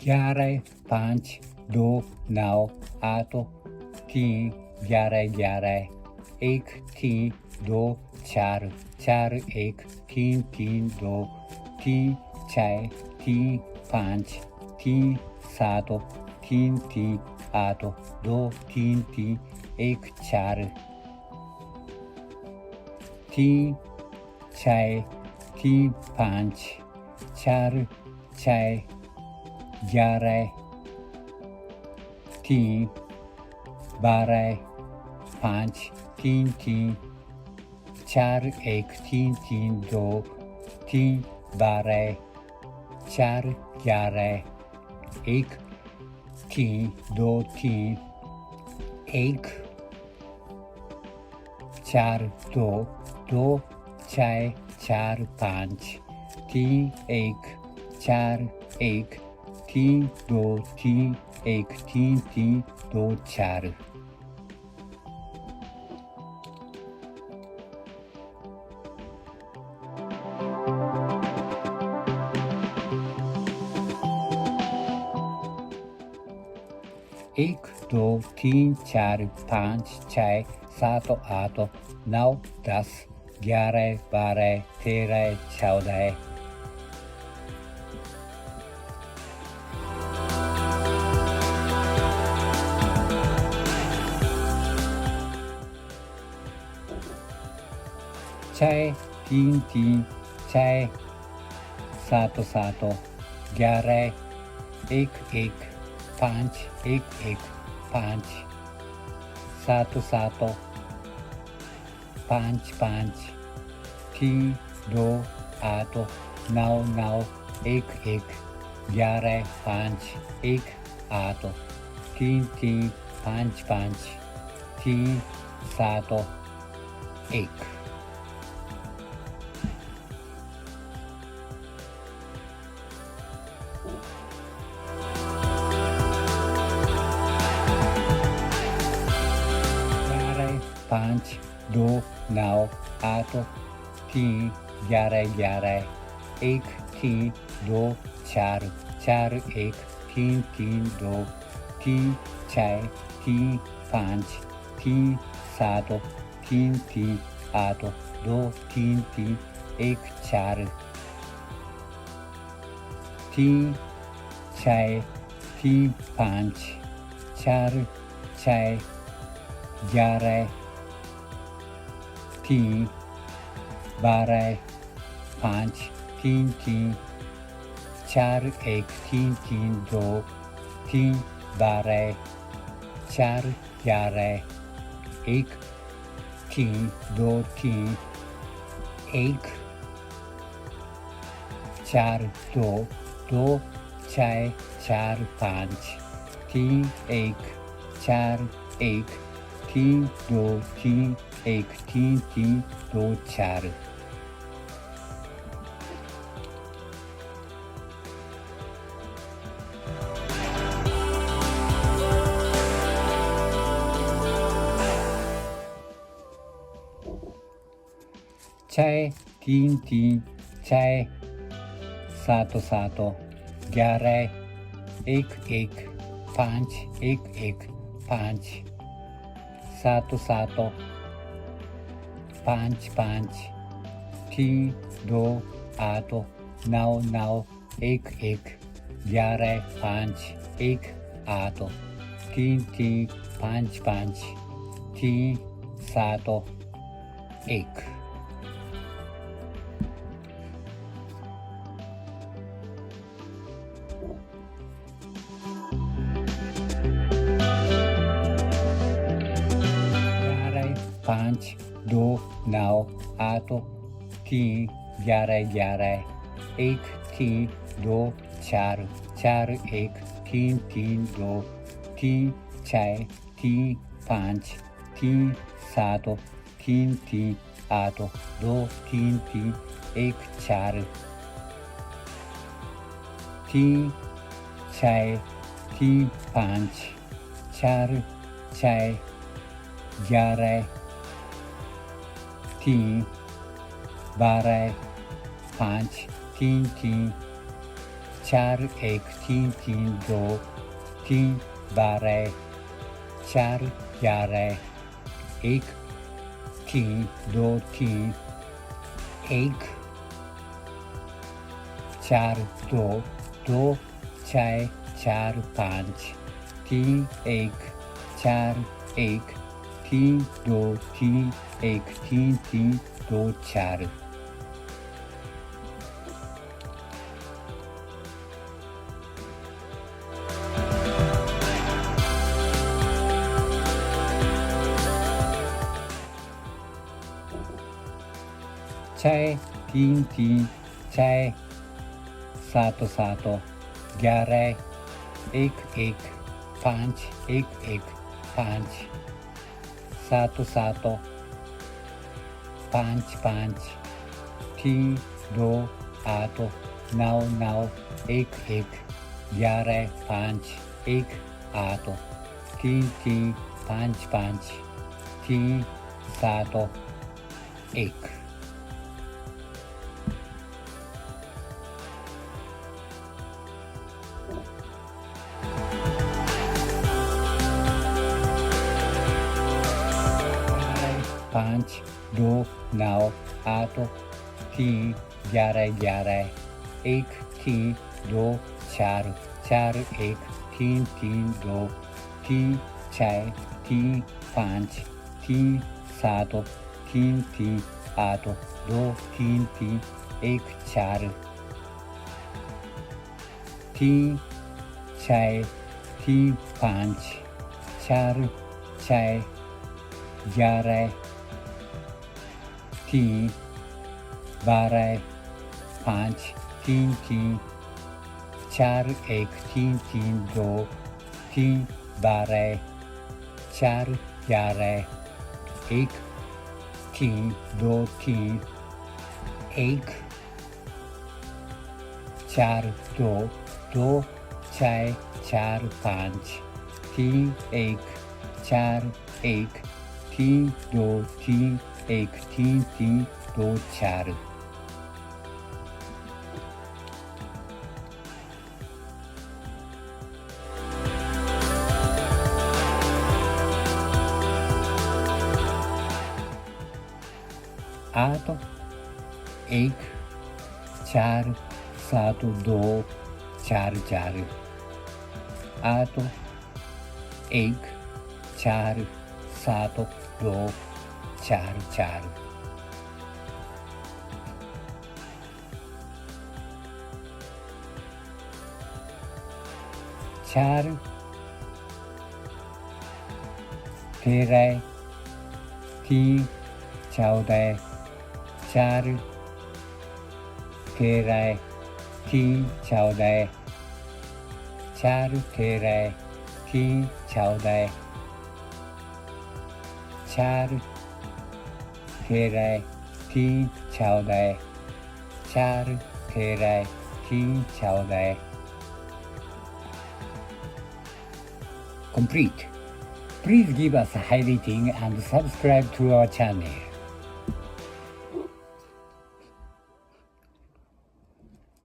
11 5 2 9 8 3 11 11 1 3 2 4 4 1 3 3 2 3 6 3 5 3 7 3 3 8 2 3 3 1 4 3 6 3 5 4 6 11 3 12 5 3 3 4 1 3 3 2 3 12 4 11 1 3 2 3 1 4 2 2 6 4 5 3 1 4 1 3 2 3 1 3 3 2 4 1 2 3 4 5 6 7 8 9 10 11 12 13 14 6 3 3 6 7 7 11 1 1 5 1 1 5 7 7 5 5 3 2 8 9 9 1 1 11 5 1 8 3 3 5 5 3 7 1 5 2 9 8 3 11 11 1 3 2 4 4 1 3 3 2 3 6 3 5 3 7 3 3 8 2 3 3 1 4 3 6 3 5 4 6 11 3 12 5 3 3 4 1 3 3 2 3 12 4 11 1 3 2 3 1 4 2 2 6 4 5 3 1 4 1 3 2 3 1 3 3 2 4 6 3 3 6 7 7 11 1 1 5 1 1 5 7 7 5 5 3 2 8 9 9 1 1 11 5 1 8 3 3 5 5 3 7 1 5 2 9 8 3 11 11 1 3 2 4 4 1 3 3 2 3 6 3 5 3 7 3 3 8 2 3 3 1 4 3 6 3 5 4 6 11 3 12 5 3 3 चार एक तीन तीन दो तीन बारह चार ग्यारह एक तीन दो तीन एक चार दो दो छः चार पाँच तीन एक चार एक तीन दो तीन एक तीन तीन दो चार छः तीन तीन छः सात सात ग्यारह एक एक पाँच एक पाँच सात सात पाँच पाँच तीन दो आठ नौ नौ एक ग्यारह पाँच एक आठ तीन तीन पाँच पाँच तीन सात एक पाँच दो नौ आठ तीन ग्यारह एक तीन दो चार चार एक तीन तीन दो तीन छः तीन पाँच तीन सात तीन तीन आठ दो तीन तीन एक चार तीन छः तीन पाँच चार छः ग्यारह तीन बारह पाँच तीन तीन चार एक तीन तीन दो तीन बारह चार ग्यारह एक तीन दो तीन एक चार दो दो छः चार पाँच तीन एक चार एक तीन दो तीन एक तीन तीन दो चार आठ एक चार सात दो चार चार आठ एक चार सात दो चार चार चार तेरह तीन चौदह चार तेरह तीन चौदह चार तेरह तीन चौदह चार तेरह तीन चौदह चार तेरह तीन चौदह complete. Please give us a high rating and subscribe to our channel.